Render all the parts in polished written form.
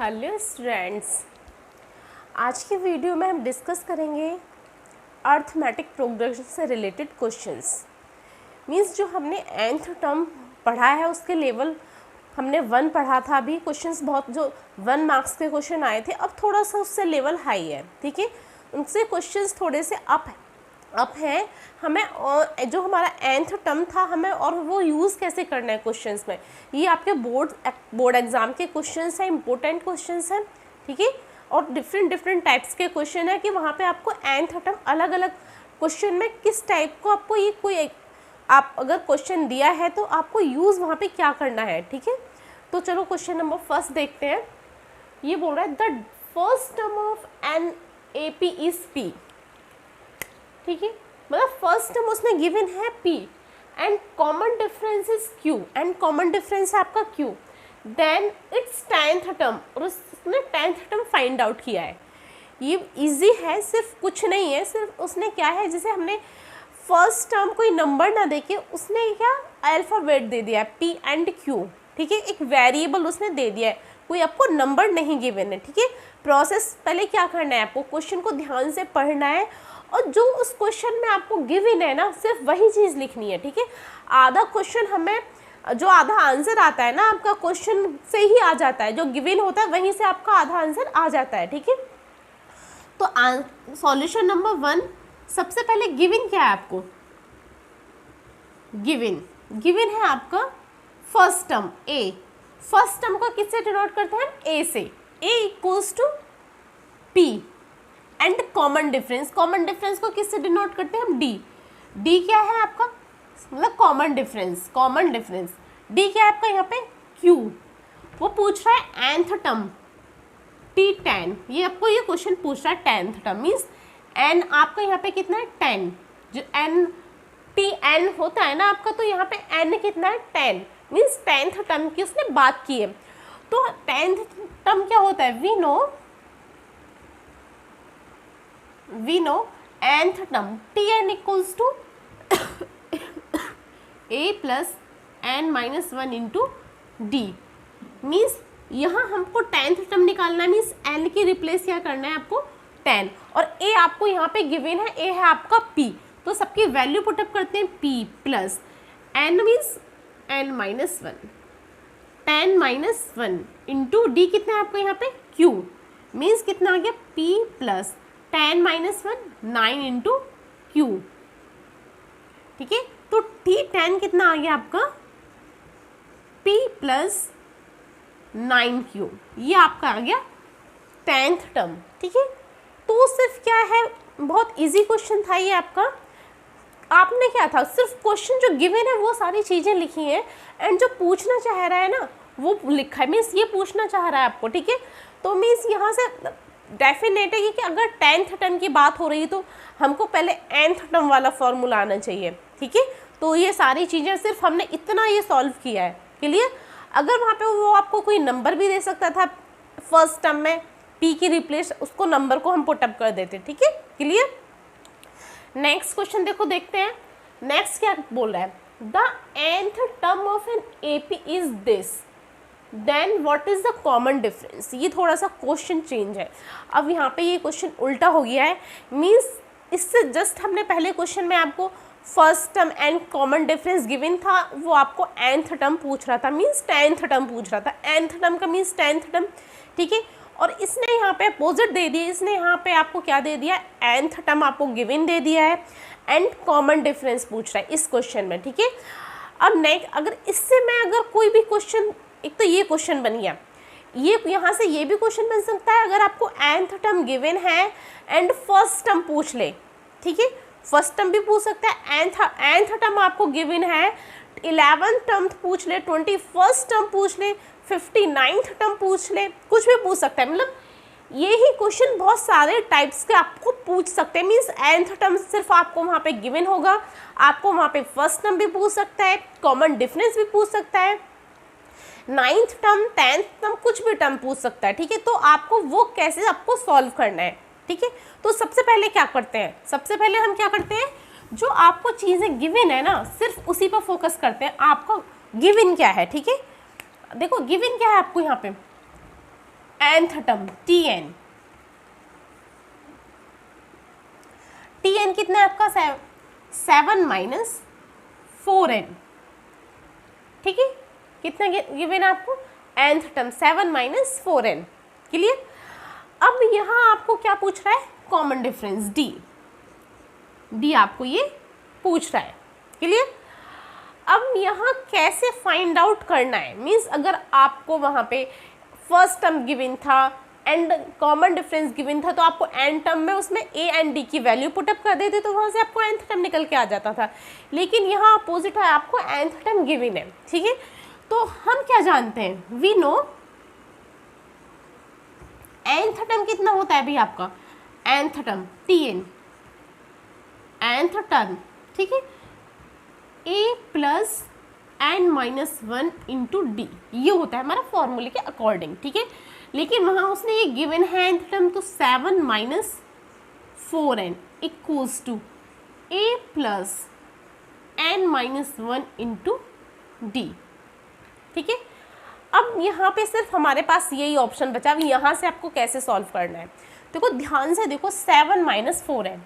Hello students, आज की video में हम डिस्कस करेंगे अर्थमेटिक प्रोग्रेशन से रिलेटेड क्वेश्चंस। मींस जो हमने nth टर्म पढ़ा है उसके लेवल हमने 1 पढ़ा था। अभी क्वेश्चंस बहुत जो 1 मार्क्स के क्वेश्चन आए थे, अब थोड़ा सा उससे लेवल हाई है, ठीक है। उनसे क्वेश्चंस थोड़े से अप हैं। हमें जो हमारा nth टर्म था हमें और वो यूज़ कैसे करना है क्वेश्चंस में, ये आपके बोर्ड एग्ज़ाम के क्वेश्चंस हैं, इंपॉर्टेंट क्वेश्चंस हैं, ठीक है। और डिफरेंट टाइप्स के क्वेश्चन है कि वहाँ पे आपको nth टर्म अलग अलग क्वेश्चन में किस टाइप को आपको ये कोई आप अगर क्वेश्चन दिया है तो आपको यूज़ वहाँ पे क्या करना है, ठीक है। तो चलो क्वेश्चन नंबर फर्स्ट देखते हैं। ये बोल रहा है the first term of an A P is P, ठीक है। मतलब फर्स्ट टर्म उसने गिवन है p and common difference is q and common difference है आपका q, then it's 10th term और उसने 10th टर्म फाइंड आउट किया है। ये इजी है, सिर्फ कुछ नहीं है, सिर्फ उसने क्या है, जैसे हमने फर्स्ट टर्म कोई नंबर ना देके उसने क्या अल्फ़ाबेट दे दिया है p एंड q, ठीक है। एक वेरिएबल उसने दे दिया है, कोई आपको नंबर नहीं गिवन है, ठीक है। प्रोसेस पहले क्या करना है, आपको क्वेश्चन को ध्यान से पढ़ना है और जो उस क्वेश्चन में आपको गिवन है ना सिर्फ वही चीज़ लिखनी है, ठीक है। आधा क्वेश्चन हमें जो आधा आंसर आता है ना आपका क्वेश्चन से ही आ जाता है, जो गिवन होता है वहीं से आपका आधा आंसर आ जाता है, ठीक है। तो सॉल्यूशन नंबर 1, सबसे पहले गिवन क्या है आपको, गिवन है आपका first term a। First term को किससे डिनोट करते हैं, a से, a equals to p and common difference को किससे डिनोट करते हैं हम, d क्या है आपका, मतलब कॉमन डिफरेंस d क्या है आपका यहाँ पे q। वो पूछ रहा है nth टर्म t10, ये आपको ये क्वेश्चन पूछ रहा है 10th टर्म मीन्स n आपका यहाँ पे कितना है 10, जो tn होता है ना आपका, तो यहाँ पे n कितना है 10 मीन्स 10th टर्म की उसने बात की है। तो 10th टर्म क्या होता है, we know nth term tn equals to a plus n minus 1 into d। Means यहाँ हमको 10th टर्म निकालना है, मीन्स n की रिप्लेस क्या करना है आपको 10, और a आपको यहाँ पे गिवन है, a है आपका p, तो सबकी वैल्यू पुटअप करते हैं p plus n means n minus 1, 10 minus 1 into D कितना है आपको यहाँ पे q, मीन्स कितना आ गया p plus 10 minus 1 9 into Q, ठीक है। तो t10 कितना आ गया आपका p प्लस 9q, ये आपका आ गया 10th टर्म, ठीक है। तो सिर्फ क्या है, बहुत इजी क्वेश्चन था ये आपका। आपने क्या था, सिर्फ क्वेश्चन जो गिवन है वो सारी चीज़ें लिखी हैं एंड जो पूछना चाह रहा है ना वो लिखा है, मीन्स ये पूछना चाह रहा है आपको, ठीक है। तो मीन्स यहाँ से डेफिनेट है कि अगर 10th टर्म की बात हो रही है तो हमको पहले nth टर्म वाला फॉर्मूला आना चाहिए, ठीक है। तो ये सारी चीज़ें सिर्फ हमने इतना ये सॉल्व किया है, क्लियर। अगर वहाँ पे वो आपको कोई नंबर भी दे सकता था फर्स्ट टर्म में, p की रिप्लेस उसको नंबर को हम पुटअप कर देते, ठीक है, क्लियर। नेक्स्ट क्वेश्चन देखते हैं। नेक्स्ट क्या बोल रहा है, the nth term of an AP is this, then what is the common difference. ये थोड़ा सा क्वेश्चन चेंज है, अब यहाँ पे ये क्वेश्चन उल्टा हो गया है। मीन्स इससे जस्ट हमने पहले क्वेश्चन में आपको first term and common difference given था, वो आपको nth टर्म पूछ रहा था, मीन्स 10th टर्म पूछ रहा था, nth टर्म का मीन्स 10th टर्म, ठीक है। और इसने यहाँ पे अपोजिट दे दिया, इसने यहाँ पे आपको क्या दे दिया, nth टर्म आपको गिवन दे दिया है एंड कॉमन डिफरेंस पूछ रहा है इस क्वेश्चन में, ठीक है। अब नेक्स्ट अगर इससे मैं अगर कोई भी क्वेश्चन, एक तो ये क्वेश्चन बन गया, ये यहाँ से ये भी क्वेश्चन बन सकता है अगर आपको nth टर्म गिवन है एंड फर्स्ट टर्म पूछ ले, ठीक है, फर्स्ट टर्म भी पूछ सकता है, nth टर्म आपको गिवन है, 11th टर्म पूछ ले, 21st टर्म पूछ ले, 59th टर्म पूछ ले, कुछ भी पूछ सकता है। मतलब ये ही क्वेश्चन बहुत सारे टाइप्स के आपको पूछ सकते हैं, मीन्स nth टर्म सिर्फ आपको वहाँ पे गिवन होगा, आपको वहाँ पे फर्स्ट टर्म भी पूछ सकता है, कॉमन डिफरेंस भी पूछ सकता है, 9th टर्म 10th टर्म कुछ भी टर्म पूछ सकता है, ठीक है। तो आपको वो कैसे आपको सॉल्व करना है, ठीक है। तो सबसे पहले क्या करते हैं, सबसे पहले हम क्या करते हैं, जो आपको चीज़ें गिवन है ना सिर्फ उसी पर फोकस करते हैं, आपको गिवन क्या है, ठीक है। देखो गिवन क्या है आपको यहाँ पे, nth टर्म tn, tn कितना है आपका 7 माइनस 4n, ठीक है, कितना गिवन आपको nth term 7 minus 4n, clear. अब यहाँ आपको क्या पूछ रहा है, कॉमन डिफरेंस d आपको ये पूछ रहा है, क्लियर। अब यहाँ कैसे फाइंड आउट करना है, मीन्स अगर आपको वहाँ पे फर्स्ट टर्म गिवन था एंड कॉमन डिफरेंस गिवन था तो आपको एन टर्म में उसमें ए एंड डी की वैल्यू पुटअप कर देते तो वहाँ से आपको nth टर्म निकल के आ जाता था, लेकिन यहाँ अपोजिट है, आपको nth टर्म गिवन है, ठीक है। तो हम क्या जानते हैं, वी नो nth टर्म कितना होता है भाई आपका, nth term tn, nth term, ठीक है, a plus n minus 1 into D, ये होता है हमारा फॉर्मूले के अकॉर्डिंग, ठीक है। लेकिन वहाँ उसने ये गिवन है nth टर्म, तो 7 minus 4n equals to a plus n minus 1 into D, ठीक है। अब यहाँ पे सिर्फ हमारे पास यही ऑप्शन बचा, अब यहाँ से आपको कैसे सॉल्व करना है, देखो ध्यान से देखो, 7 minus 4n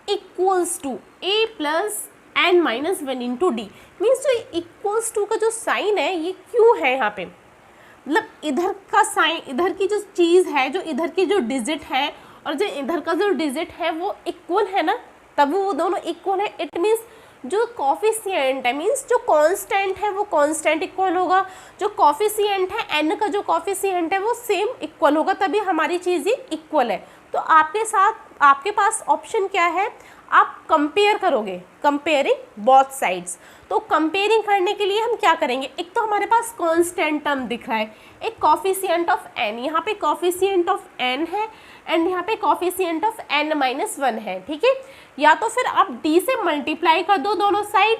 equals to a plus n minus 1 into D, means जो इक्वल्स टू का जो साइन है ये क्यों है यहाँ पे, मतलब इधर का साइन, इधर की जो चीज़ है, जो इधर की जो डिजिट है और जो इधर का जो डिजिट है वो इक्वल है ना, तब वो दोनों इक्वल है, इट मीन्स जो कॉफिशिएंट है, मीन्स जो कांस्टेंट है वो कांस्टेंट इक्वल होगा, जो कॉफिशिएंट है n का जो कॉफिशिएंट है वो सेम इक्वल होगा, तभी हमारी चीज़ ये इक्वल है। तो आपके पास ऑप्शन क्या है, आप कंपेयर करोगे, कंपेयरिंग बोथ साइड्स। तो कंपेयरिंग करने के लिए हम क्या करेंगे, एक तो हमारे पास कांस्टेंट टर्म दिख रहा है, एक कॉफिशिएंट ऑफ n, यहाँ पे कॉफिशिएंट ऑफ n है एंड यहाँ पे कॉफिशिएंट ऑफ n माइनस 1 है, ठीक है। या तो फिर आप d से मल्टीप्लाई कर दो दोनों साइड,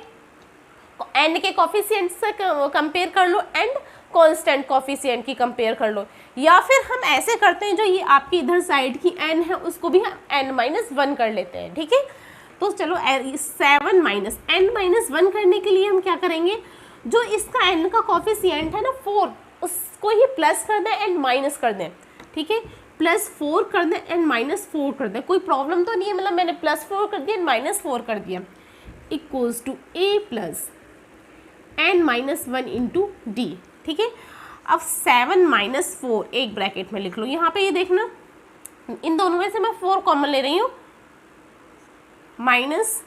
n के कॉफिशिएंट से कंपेयर कर लो एंड कांस्टेंट कॉफिशिएंट की कंपेयर कर लो, या फिर हम ऐसे करते हैं जो ये आपकी इधर साइड की n है उसको भी हम n माइनस 1 कर लेते हैं, ठीक है। तो चलो 7 माइनस n माइनस 1 करने के लिए हम क्या करेंगे, जो इसका n का कॉफिशिएंट है ना 4, उसको ही प्लस कर दें एंड माइनस कर दें, ठीक है, प्लस 4 कर दें एंड माइनस 4 कर दें, कोई प्रॉब्लम तो नहीं है, मतलब मैंने प्लस 4 कर दिया एंड माइनस 4 कर दिया, equals to a plus n minus 1 into D, ठीक है। अब 7 माइनस 4 एक ब्रैकेट में लिख लो, यहाँ पे ये देखना, इन दोनों में से मैं 4 कॉमन ले रही हूँ, माइनस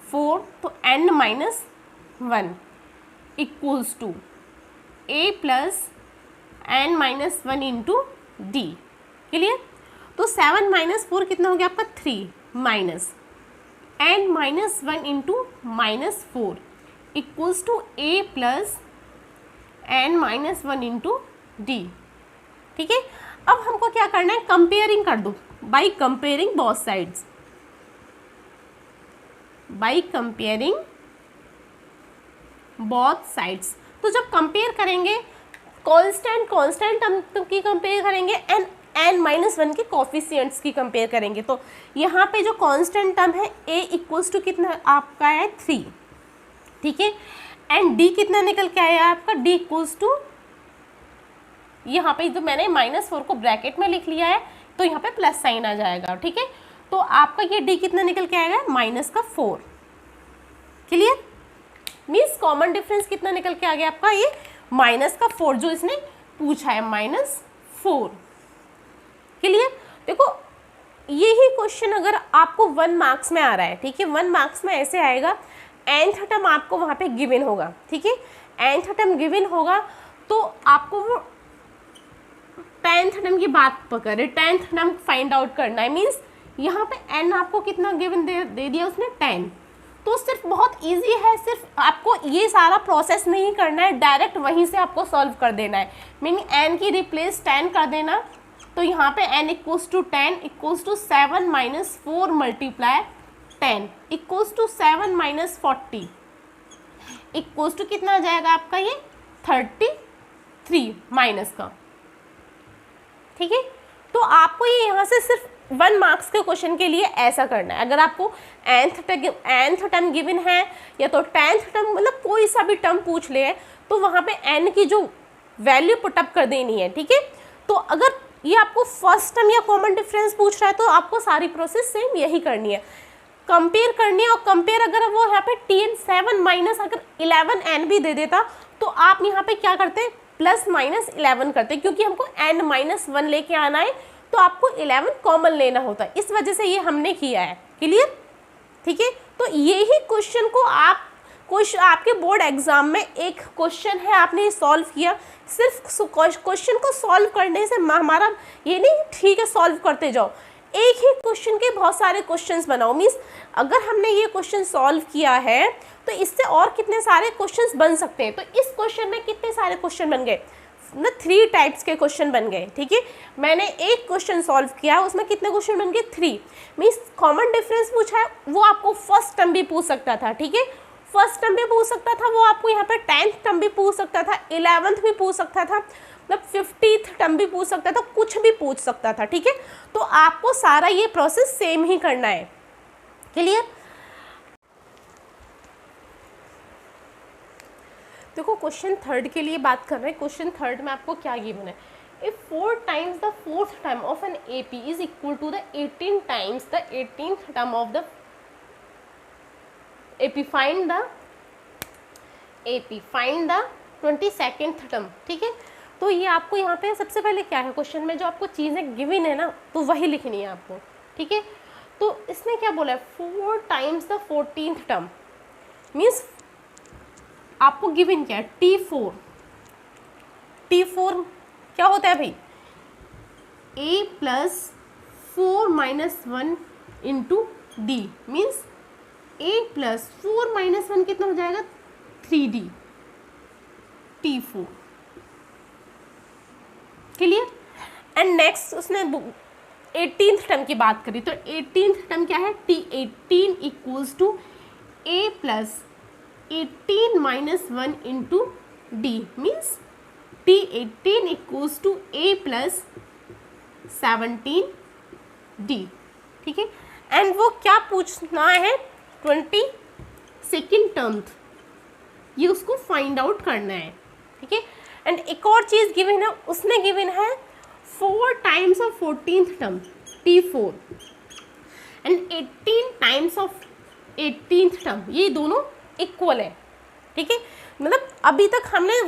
4 तो n minus 1 equals to a plus n minus 1 into D, clear. तो 7 माइनस 4 कितना हो गया आपका 3 minus n minus 1 into minus 4 equals to a plus n minus 1 into D, ठीक है। अब हमको क्या करना है, कंपेयरिंग कर दो by comparing both sides, by comparing both sides. तो जब कंपेयर करेंगे कांस्टेंट टर्म की कंपेयर करेंगे एंड n माइनस 1 के कॉफिशिएंट्स की कंपेयर करेंगे, तो यहाँ पे जो कांस्टेंट टर्म है a इक्वल्स टू कितना आपका है 3, ठीक है, एंड d कितना निकल के आया आपका, d इक्वल्स टू, यहाँ पे जो मैंने माइनस 4 को ब्रैकेट में लिख लिया है तो यहाँ पे प्लस साइन आ जाएगा, ठीक है। तो आपका ये d कितना निकल के आएगा, माइनस का 4, क्लियर। मीन्स कॉमन डिफरेंस कितना निकल के आ गया आपका, ये माइनस का 4 जो इसने पूछा है, माइनस 4, क्लियर। देखो यही क्वेश्चन अगर आपको 1 मार्क्स में आ रहा है, ठीक है, 1 मार्क्स में ऐसे आएगा, nth टर्म आपको वहाँ पे गिवन होगा, ठीक है, nth टर्म गिवन होगा तो आपको वो 10th टर्म की बात पकड़े, 10th टर्म फाइंड आउट करना है, मीन्स यहाँ पे n आपको कितना गिवन दे दिया उसने 10, तो सिर्फ बहुत इजी है, सिर्फ आपको ये सारा प्रोसेस नहीं करना है, डायरेक्ट वहीं से आपको सॉल्व कर देना है, मीनिंग n की रिप्लेस 10 कर देना, तो यहाँ पे n equals to 10 equals to 7 minus 4 multiply 10 equals to 7 minus 40 equals to कितना आ जाएगा आपका ये 33 माइनस का, ठीक है। तो आपको ये यहाँ से सिर्फ 1 मार्क्स के क्वेश्चन के लिए ऐसा करना है। अगर आपको nth टर्म गिवन है या तो 10th टर्म, मतलब कोई सा भी टर्म पूछ ले तो वहाँ पे n की जो वैल्यू पुटअप कर देनी है, ठीक है। तो अगर ये आपको फर्स्ट टर्म या कॉमन डिफरेंस पूछ रहा है तो आपको सारी प्रोसेस सेम यही करनी है, कंपेयर करनी है। और कंपेयर अगर वो यहाँ पे Tn7 माइनस अगर 11n भी दे देता तो आप यहाँ पे क्या करते, प्लस माइनस 11 करते, क्योंकि हमको n-1 लेके आना है तो आपको 11 कॉमन लेना होता है, इस वजह से ये हमने किया है। क्लियर, ठीक है। तो यही क्वेश्चन को आप आपके बोर्ड एग्जाम में एक क्वेश्चन है, आपने सॉल्व किया। सिर्फ क्वेश्चन को सॉल्व करने से हमारा ये नहीं ठीक है सॉल्व करते जाओ, एक ही क्वेश्चन के बहुत सारे क्वेश्चंस बनाओ। मीन्स अगर हमने ये क्वेश्चन सॉल्व किया है तो इससे और कितने सारे क्वेश्चंस बन सकते हैं। तो इस क्वेश्चन में कितने सारे क्वेश्चन बन गए, ना 3 टाइप्स के क्वेश्चन बन गए, ठीक है। मैंने एक क्वेश्चन सॉल्व किया, उसमें कितने क्वेश्चन बन गए, 3। मीन्स कॉमन डिफरेंस पूछा है, वो आपको फर्स्ट टर्म भी पूछ सकता था, ठीक है, फर्स्ट टर्म भी पूछ सकता था, वो आपको यहाँ पे 10th टर्म भी पूछ सकता था, 11th भी पूछ सकता था, मतलब 50th टर्म भी पूछ सकता था, कुछ भी पूछ सकता था, ठीक है। तो आपको सारा ये प्रोसेस सेम ही करना है। क्लियर। देखो क्वेश्चन थर्ड के लिए बात कर रहे हैं। क्वेश्चन थर्ड में आपको क्या गिवन है, if 4 times the 4th term of an AP is equal to the 18 times the 18th term of the AP, find the 22nd term, ठीक है। तो ये आपको यहाँ पे सबसे पहले क्या है, क्वेश्चन में जो आपको चीज़ें गिवन है ना तो वही लिखनी है आपको, ठीक है। तो इसने क्या बोला है, 4 times the 14th term, means आपको गिवन क्या है, T4 क्या होता है भाई, A plus 4 minus 1 into D, means A plus 4 minus 1 कितना हो जाएगा, 3D, T4। Clear. And next उसने 18th टर्म की बात करी, तो 18th टर्म क्या है, T18 equals to A plus 18 minus 1 into D, means T18 equals to A plus 17D, ठीक है। एंड वो क्या पूछना है, 22nd टर्म, ये उसको फाइंड आउट करना है, ठीक है। एंड एक और चीज़ गिवन है, उसने गिवन है 4 times of 14th term T4 and 18 times of 18th term, ये दोनों इक्वल है, ठीक है। मतलब अभी तक हमने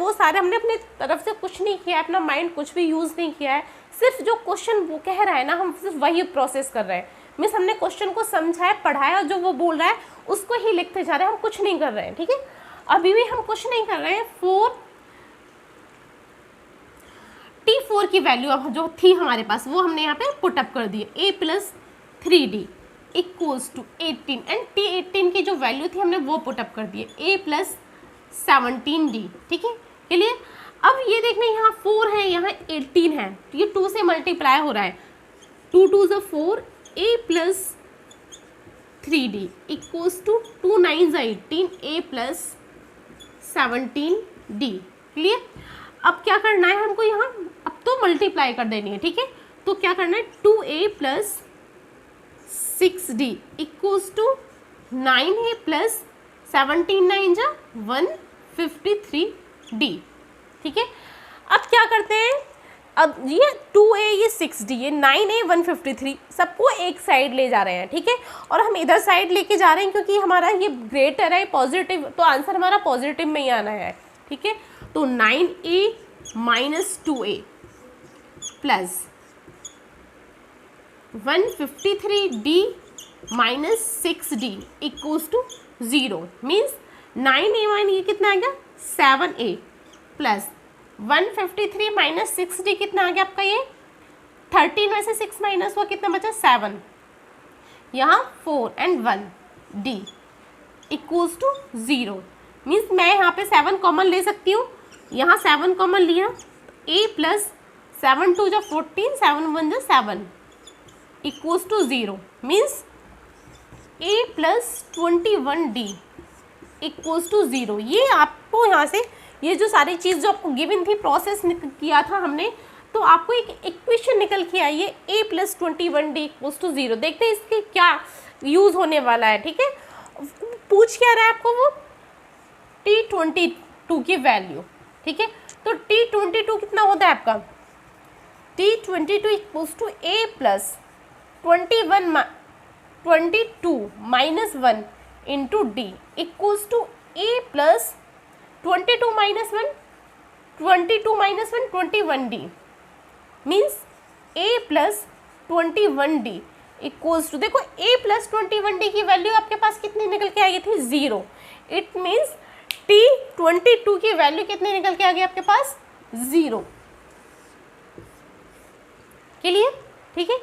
अपने तरफ से कुछ नहीं किया है, अपना माइंड कुछ भी यूज़ नहीं किया है, सिर्फ जो क्वेश्चन वो कह रहा है ना हम सिर्फ वही प्रोसेस कर रहे हैं। मीन्स हमने क्वेश्चन को समझा है, पढ़ाया, और जो वो बोल रहा है उसको ही लिखते जा रहे हैं, हम कुछ नहीं कर रहे हैं, ठीक है। अभी भी हम कुछ नहीं कर रहे हैं। T4 की वैल्यू अब जो थी हमारे पास वो हमने यहाँ पे पुटअप कर दी, A plus 3D equals to 18, and T18 की जो वैल्यू थी हमने वो पुटअप कर दी, A प्लस 17D, ठीक है। क्लियर। अब ये देखना, यहाँ 4 है, यहाँ 18 है, तो ये 2 से मल्टीप्लाई हो रहा है, 2 2 ज़ा 4, A plus 3D equals to 2 9 ज़ा 18, A प्लस 17D। क्लियर। अब क्या करना है हमको, यहाँ अब तो मल्टीप्लाई कर देनी है, ठीक है। तो क्या करना है, 2A plus 6D equals to 9A plus 17 9 जा 153D, ठीक है। अब क्या करते हैं, अब ये 2A ये 6D ये 9A 153 सबको एक साइड ले जा रहे हैं, ठीक है। और हम इधर साइड लेके जा रहे हैं क्योंकि हमारा ये ग्रेटर है पॉजिटिव, तो आंसर हमारा पॉजिटिव में ही आना है, ठीक है। तो 9A minus 2A plus 153D minus 6D equals to 0, means 9A minus ये कितना आ गया, 7A प्लस 153 माइनस 6D कितना आ गया आपका, ये 13 में से 6 माइनस हुआ, कितना बचा, 7, यहाँ 4 and 1D equals to 0, means मैं यहाँ पे 7 कॉमन ले सकती हूँ, यहाँ 7 कॉमन लिया, A प्लस 7 2 जा 14, 7 1 जा 7 equals to 0, means A plus 21D equals to 0। ये आपको यहाँ से ये जो सारी चीज़ जो आपको गिवन थी, प्रोसेस किया था हमने, तो आपको एक इक्वेशन निकल के आई है, A plus 21D equals to 0। देखते हैं इसके क्या यूज़ होने वाला है, ठीक है। पूछ क्या रहा है आपको, वो T22 की वैल्यू, ठीक है। तो T22 कितना होता है आपका, T22 equals to A plus 22 minus 1 into D equals to A plus 22 minus 1 21 D means A plus 21 D equals to, देखो A प्लस 21 डी की वैल्यू आपके पास कितनी निकल के आई थी, 0। इट मीन्स T22 की वैल्यू कितनी निकल के आ गई आपके पास, 0 के लिए, ठीक है।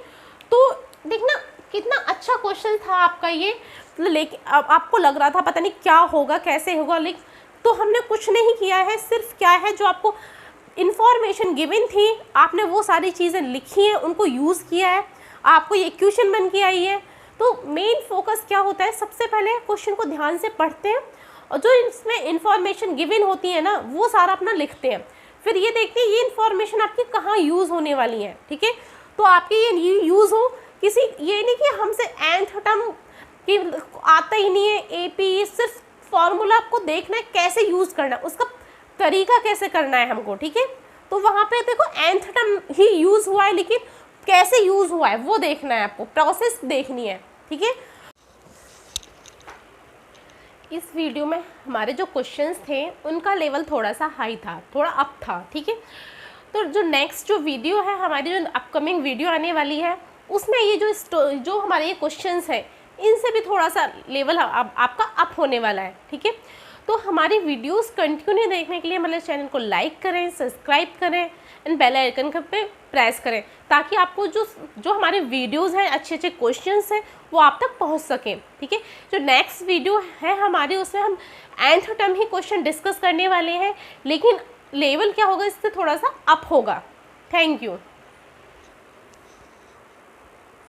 तो देखना कितना अच्छा क्वेश्चन था आपका ये, लेकिन अब आपको लग रहा था पता नहीं क्या होगा कैसे होगा, लेकिन तो हमने कुछ नहीं किया है, सिर्फ क्या है जो आपको इन्फॉर्मेशन गिवन थी आपने वो सारी चीज़ें लिखी हैं, उनको यूज़ किया है, आपको ये इक्वेशन बन के आई है। तो मेन फोकस क्या होता है, सबसे पहले क्वेश्चन को ध्यान से पढ़ते हैं और जो इसमें इन्फॉर्मेशन गिवन होती है ना वो सारा अपना लिखते हैं, फिर ये देखते हैं ये इन्फॉर्मेशन आपकी कहाँ यूज़ होने वाली है, ठीक है। तो आपकी ये यूज़ हो किसी, ये नहीं कि हमसे nth टर्म की आता ही नहीं है AP, सिर्फ फॉर्मूला आपको देखना है कैसे यूज़ करना है, उसका तरीका कैसे करना है हमको, ठीक है। तो वहाँ पे देखो nth टर्म ही यूज़ हुआ है, लेकिन कैसे यूज़ हुआ है वो देखना है आपको, प्रोसेस देखनी है, ठीक है। इस वीडियो में हमारे जो क्वेश्चंस थे उनका लेवल थोड़ा सा हाई था, थोड़ा अप था, ठीक है। तो जो नेक्स्ट जो वीडियो है हमारी, जो अपकमिंग वीडियो आने वाली है, उसमें ये जो हमारे ये क्वेश्चंस हैं इनसे भी थोड़ा सा लेवल आपका अप होने वाला है, ठीक है। तो हमारी वीडियोस कंटिन्यू देखने के लिए हमारे चैनल को लाइक करें, सब्सक्राइब करें एंड बेल आइकन पे प्रेस करें, ताकि आपको जो हमारे वीडियोस हैं, अच्छे अच्छे क्वेश्चंस हैं, वो आप तक पहुंच सकें, ठीक है। जो नेक्स्ट वीडियो है हमारी, उसमें हम nth टर्म ही क्वेश्चन डिस्कस करने वाले हैं, लेकिन लेवल क्या होगा इससे थोड़ा सा अप होगा। Thank you.